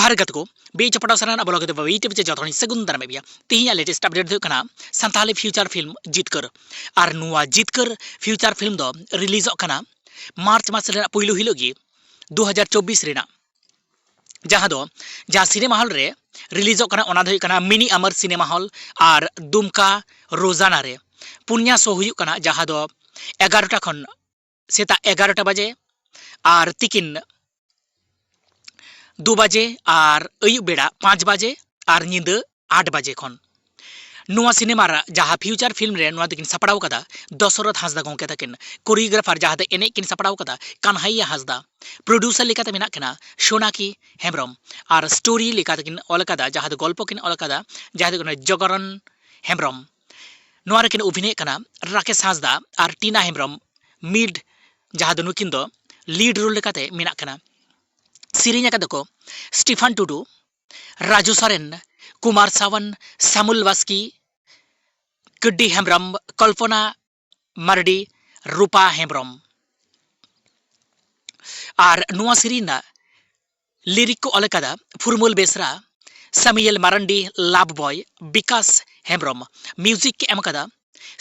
जोहार गतको बे चपड़ा सरान अबलो गते बे यूट्यूब चे जथोनी सगुन दर में बिया तिहिया लेटेस्ट अपडेट दो कना संताली फ्यूचर फिल्म जितकर आर नुआ जितकर फ्यूचर फिल्म दो रिलीज कना मार्च मास रे पहिलो हिलोगी 2024 रेना जहाँ सिनेमा हॉल रे रिलीज कना ओना दो कना मिनी अमर सिनेमा हॉल आर दुमका रोजाना रे पुन्या शो हुयु कना जहाँ दो 11टा खन सेता 11टा बजे आर तिकिन 2 बजे और अयुब बेड़ा 5 बजे और नींद 8 बजे खन नुआ सिनेमा जहाँ फ्यूचर फिल्म रे नुआ दिकिन सपड़ाव कदा दशरथ हांसदा गोंके तकिन कोरियोग्राफर जहाँ दे एने किन सपड़ाव कदा कान्हैया हांसदा प्रोड्यूसर लेकाते मेना कना सोनाकी हेम्ब्रम और स्टोरी लेकाते किन ऑल कदा जहाँ दे गल्प किन ऑल कदा जहाँ दे जगरन हेम्ब्रम नुआ रे किन अभिनय कना राकेश हांसदा और टीना हेम्ब्रम मिड जहाँ दे नुकिन दो लीड रोल लेकाते मेना कना सिरिंग को स्टीफन टुडू राजू सोरेन कुमार सावन सामुल वास्की कड्डी हेम्ब्रम कल्पना मारडी रूपा हेम्ब्रम और नुआ सिरिंग लिरिक को अलकदा फुरमुल बेसरा समियल मारंडी लाभ बॉय विकास हेम्ब्रम म्यूजिक के एमकदा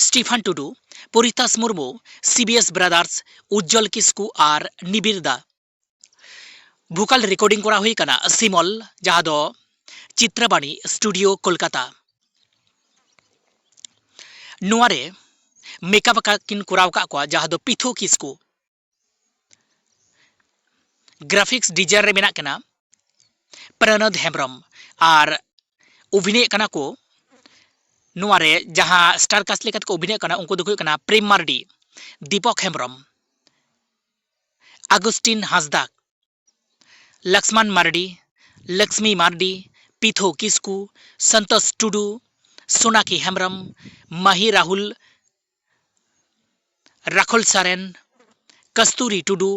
स्टीफन टुडू परितास मुर्मू सीबीएस ब्रादार्स उज्जवल किस्कू और निबिरदा भूकाल रिकॉर्डिंग करा हुई कना सिमल जहाँ दो चित्रबाणी स्टूडियो कोलकाता नुआरे मेकअप का किन कुराव का को जहाँ दो पिथो किसको ग्राफिक्स डिजाइन रे मेना कना प्रणद हेम्ब्रम और अभिनय कना को नुआरे जहाँ स्टार कास्ट लेकत को अभिनय कना उनको दो कना प्रेम मार्डी दीपक हेम्ब्रम अगस्टिन हांसदा लक्ष्मण मार्डी लक्ष्मी मार्डी पिथो किस्कू संतोष टुडू सोनाकी हेम्ब्रम माही राहुल राखोल सारेन कस्तूरी टुडू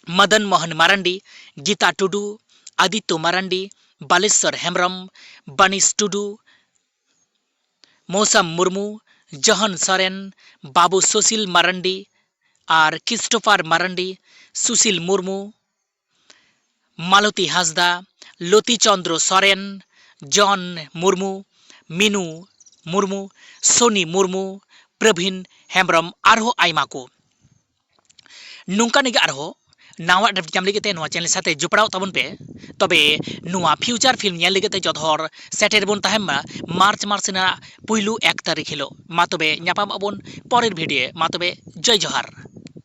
मदन मोहन मारंडी गीता टुडू आदित्य मारंडी बालेश्वर हेम्ब्रम बनीश टुडू मौसम मुर्मू जहन सोरेन बाबू सुशील मारंडी और क्रिस्टोफर मारंडी सुशील मुर्मू मालती हांसदा लती चंद्र सोरेन जॉन मुर्मू मीनू मुर्मू सोनी मुर्मू प्रवीण हेम्ब्रम आरहो आयमा को नुंका निगे आरहो नावा जम लेगे नोआ चैनल साथे जुपड़ाव तबन पे तबे नुआ फ्यूचर फिल्म नेल लेगे जधर सेटेर बन ताहेमा मार्च ना पहिलू 1 तारीख हिलो मा तबे न्यापाम अबन परेर भिडियो मा तबे जय जोहार।